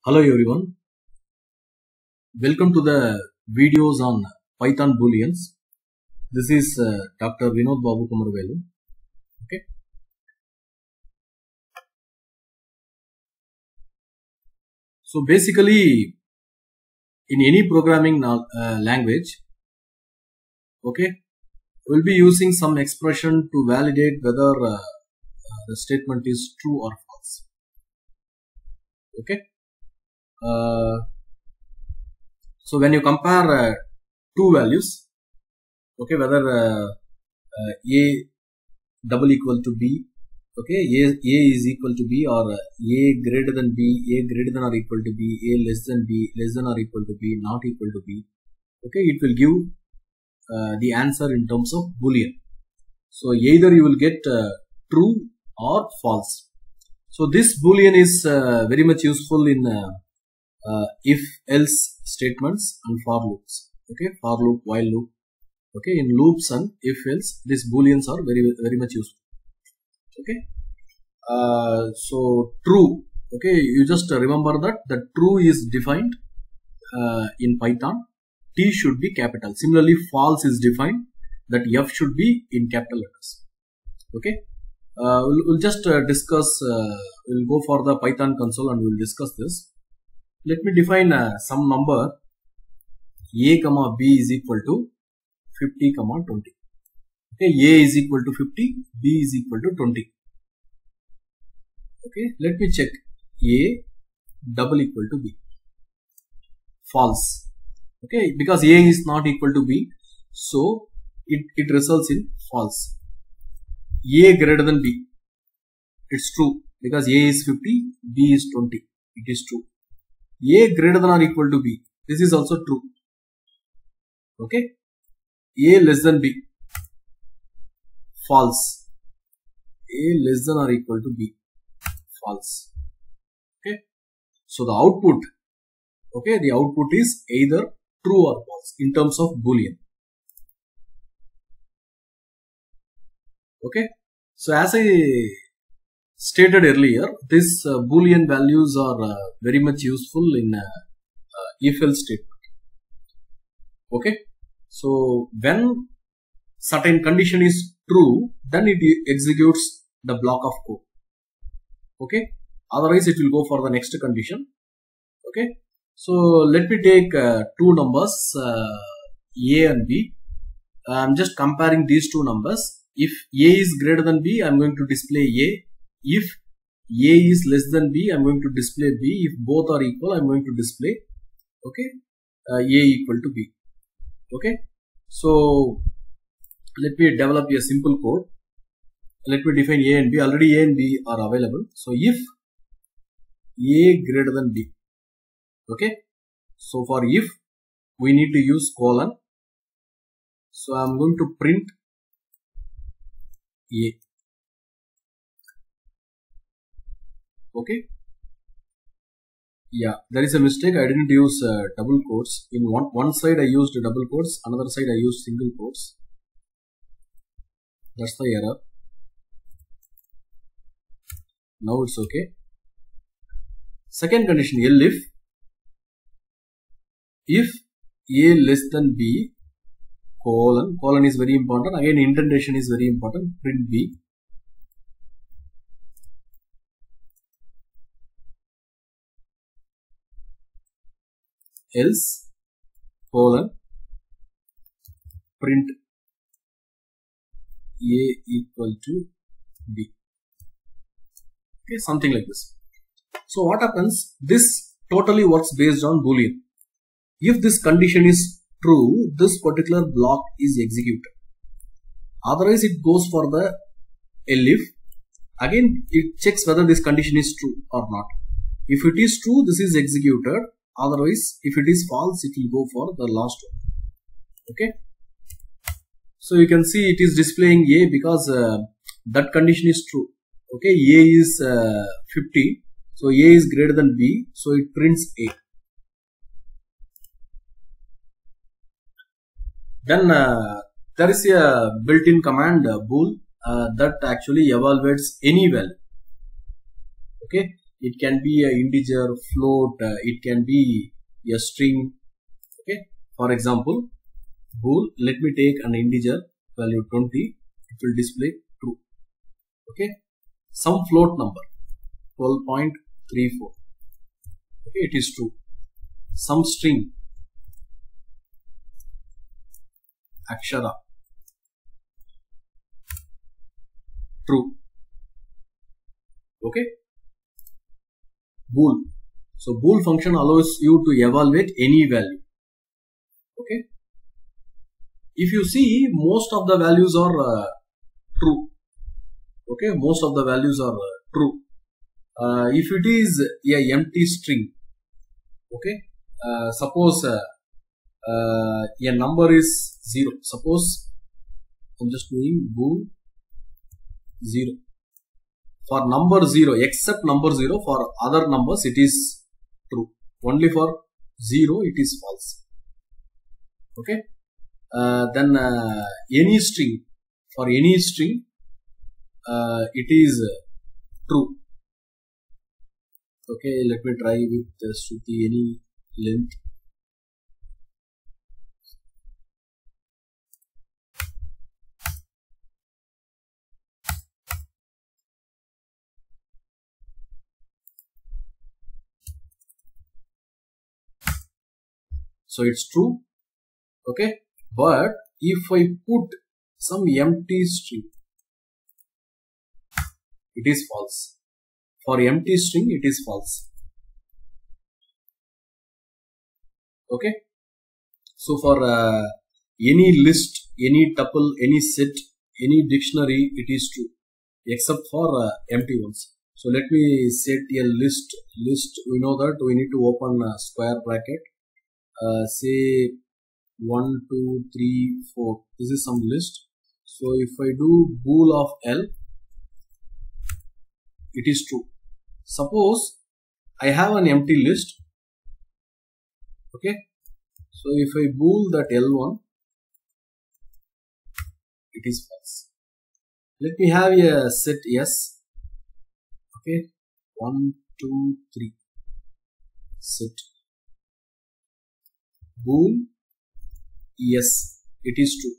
Hello everyone, welcome to the videos on Python Booleans. This is Dr. Vinod Babu Kumarvelu. Okay. So basically, in any programming language, okay, we'll be using some expression to validate whether the statement is true or false. Okay. So when you compare two values, okay, whether a double equal to b, okay, a is equal to b, or a greater than b, a greater than or equal to b, a less than b, less than or equal to b, not equal to b, okay, it will give the answer in terms of boolean. So either you will get true or false. So this boolean is very much useful in if else statements and for loops, okay, for loop, while loop, okay, in loops and if else, these booleans are very much useful. Okay. So true, okay, you just remember that the true is defined in Python, T should be capital. Similarly, false is defined, that F should be in capital letters. Okay. We'll just discuss, we'll go for the Python console and we'll discuss this. Let me define some number a comma b is equal to 50 comma 20. Okay, a is equal to 50, b is equal to 20. Okay, let me check. A double equal to b. False. Okay, because a is not equal to b, so it results in false. A greater than b. It's true because a is 50, b is 20. It is true. A greater than or equal to b. This is also true. Okay. A less than b. False. A less than or equal to b. False. Okay. So the output, okay, the output is either true or false in terms of boolean. Okay. So as I stated earlier, these boolean values are very much useful in if else statement. Okay. So when certain condition is true, then it executes the block of code. Okay. Otherwise it will go for the next condition. Okay. So let me take two numbers a and b. I am just comparing these two numbers. If a is greater than b, I am going to display a. If a is less than b, I am going to display b. If both are equal, I am going to display, okay, a equal to b. Okay. So let me develop a simple code. Let me define a and b. Already a and b are available. So if a greater than b, okay. So for if, we need to use colon. So I am going to print a. Okay. Yeah, there is a mistake. I didn't use double quotes. In one side I used double quotes, another side I used single quotes. That's the error. Now it's okay. Second condition, if a less than b, colon is very important. Again, indentation is very important. Print b. Else, colon, print a equal to b. Okay, something like this. So what happens? This totally works based on boolean. If this condition is true, this particular block is executed. Otherwise, it goes for the elif. Again, it checks whether this condition is true or not. If it is true, this is executed. Otherwise, if it is false, it will go for the last one. Okay. So you can see it is displaying a because that condition is true. Okay. A is 50. So a is greater than b. So it prints a. Then there is a built-in command bool that actually evaluates any value. Okay. It can be an integer, float, it can be a string. Okay. For example, bool, let me take an integer value 20, it will display true. Okay. Some float number 12.34. Okay, it is true. Some string akshara, true. Okay. Bool. So bool function allows you to evaluate any value. Okay. If you see, most of the values are true. Okay, most of the values are true. If it is a empty string, okay, suppose a number is 0. Suppose I'm just doing bool 0. For number 0, except number 0, for other numbers it is true. Only for 0 it is false. Okay. Then any string, for any string it is true. Okay, let me try with Shruti, any length. So it's true. Okay, but if I put some empty string, it is false. For empty string, it is false. Okay. So for any list, any tuple, any set, any dictionary, it is true, except for empty ones. So let me set a list. We know that we need to open a square bracket. Say 1, 2, 3, 4. This is some list. So if I do bool of L, it is true. Suppose I have an empty list. Okay. So if I bool that L1, it is false. Let me have a set S. Okay. 1, 2, 3. Set bool yes, it is true.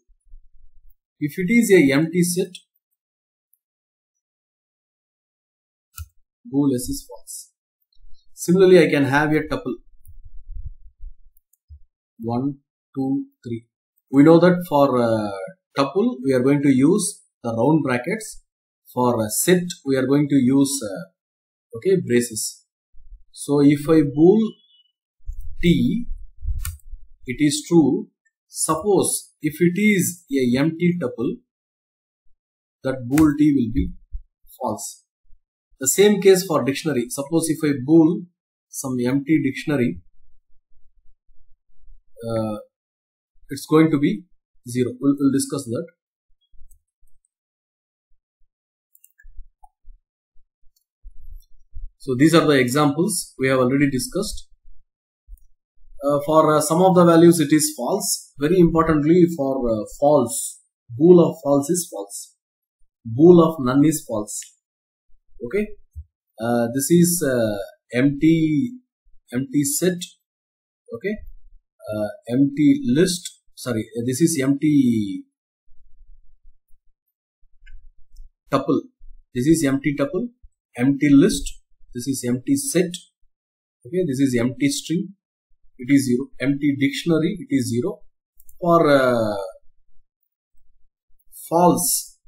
If it is a empty set, bool S is false. Similarly, I can have a tuple 1, 2, 3. We know that for tuple we are going to use the round brackets. For set we are going to use okay, braces. So if I bool T, it is true. Suppose if it is a empty tuple, that bool T will be false. The same case for dictionary. Suppose if I bool some empty dictionary, it's going to be 0. We'll discuss that. So these are the examples we have already discussed. For some of the values it is false. Very importantly, for false, bool of false is false. Bool of none is false. Okay. This is empty set. Okay. Empty list. Sorry, this is empty tuple. This is empty tuple. Empty list. This is empty set. Okay. This is empty string. It is 0. Empty dictionary, it is 0. For false,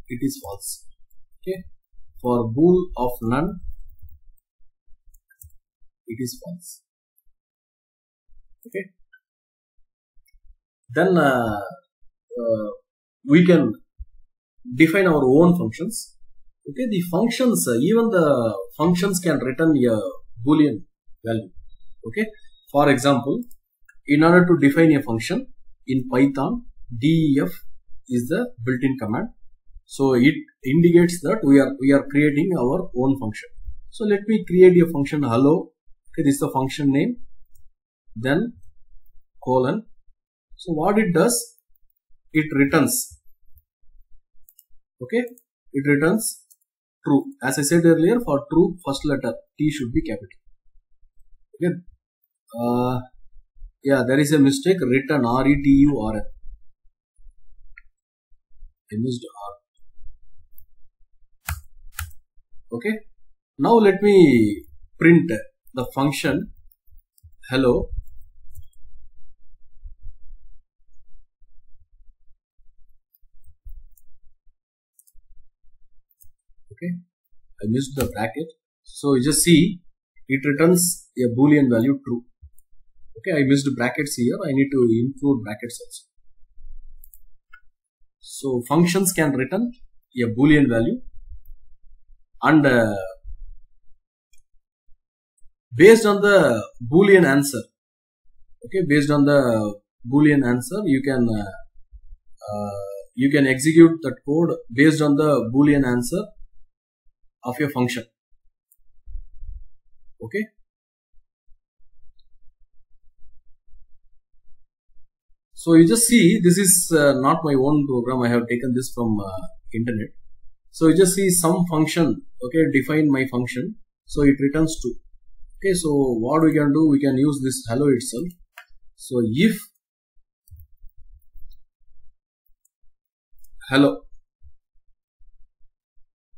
it is false. Okay. For bool of none, it is false. Okay. Then we can define our own functions. Okay. The functions, even the functions can return a Boolean value. Okay. For example, in order to define a function in Python, def is the built-in command. So it indicates that we are creating our own function. So let me create a function hello. Okay, this is the function name. Then colon. So what it does, it returns. Okay, it returns true. As I said earlier, for true, first letter T should be capital. Okay. Yeah, there is a mistake. Written RETURN. I missed R. Okay. Now let me print the function hello. Okay. I missed the bracket. So you just see it returns a boolean value true. Okay, I missed brackets here. I need to include brackets also. So functions can return a boolean value, and based on the boolean answer, okay, based on the boolean answer, you can execute that code based on the boolean answer of your function. Okay. So you just see this is not my own program. I have taken this from internet. So you just see some function. Okay, define my function. So it returns true. Okay, so what we can do, we can use this hello itself. So if hello,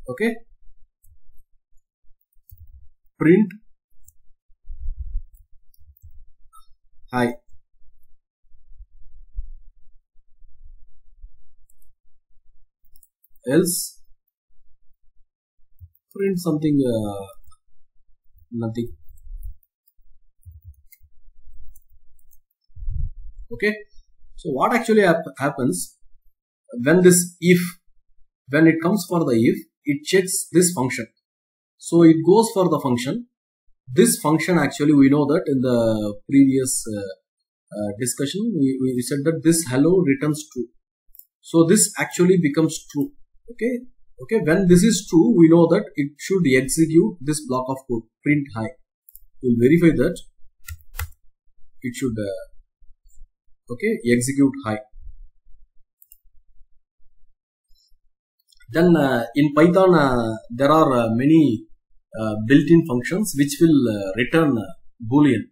okay, print hi. Else print something nothing. Okay, so what actually happens when this if, when it comes for the if, it checks this function. So it goes for the function. This function actually, we know that in the previous discussion we said that this hello returns true. So this actually becomes true. Okay, when this is true, we know that it should execute this block of code, print hi. We'll verify that it should okay, execute hi. Then in Python there are many built-in functions which will return boolean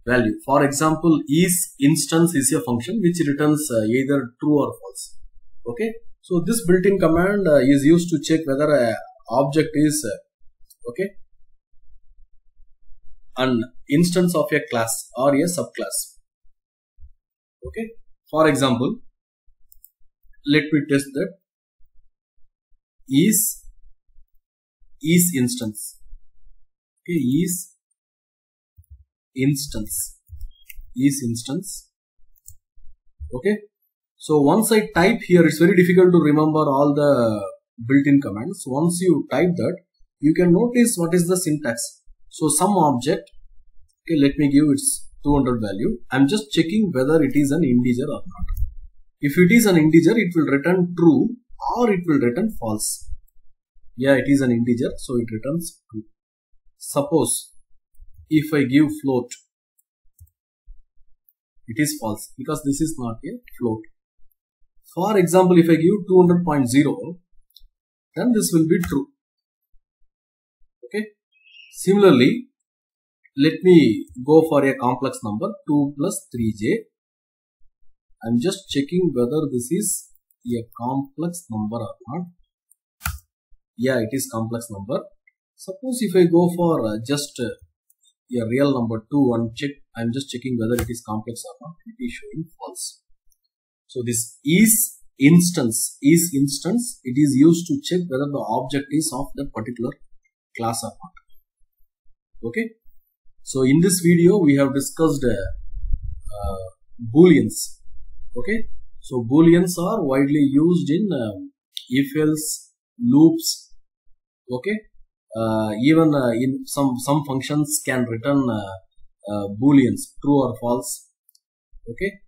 value. For example, isInstance is a function which returns either true or false. Okay, so this built-in command is used to check whether an object is okay, an instance of a class or a subclass. Okay, for example, let me test that. IsInstance. Okay, isInstance. Okay, so once I type here, it's very difficult to remember all the built-in commands. Once you type that, you can notice what is the syntax. So some object, okay, let me give its 200 value. I'm just checking whether it is an integer or not. If it is an integer, it will return true or it will return false. Yeah, it is an integer, so it returns true. Suppose if I give float, it is false because this is not a float. For example, if I give 200.0, then this will be true. Okay. Similarly, let me go for a complex number 2 plus 3j. I'm just checking whether this is a complex number or not. Yeah, it is complex number. Suppose if I go for just a real number 2 and check, I'm just checking whether it is complex or not. It is showing false. So this isInstance, it is used to check whether the object is of that particular class or not. Okay. So in this video we have discussed booleans. Okay. So booleans are widely used in if-else, loops. Okay. Even in some functions can return booleans, true or false. Okay.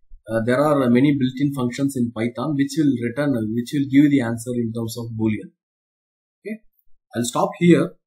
There are many built-in functions in Python which will give the answer in terms of boolean. Okay. I'll stop here.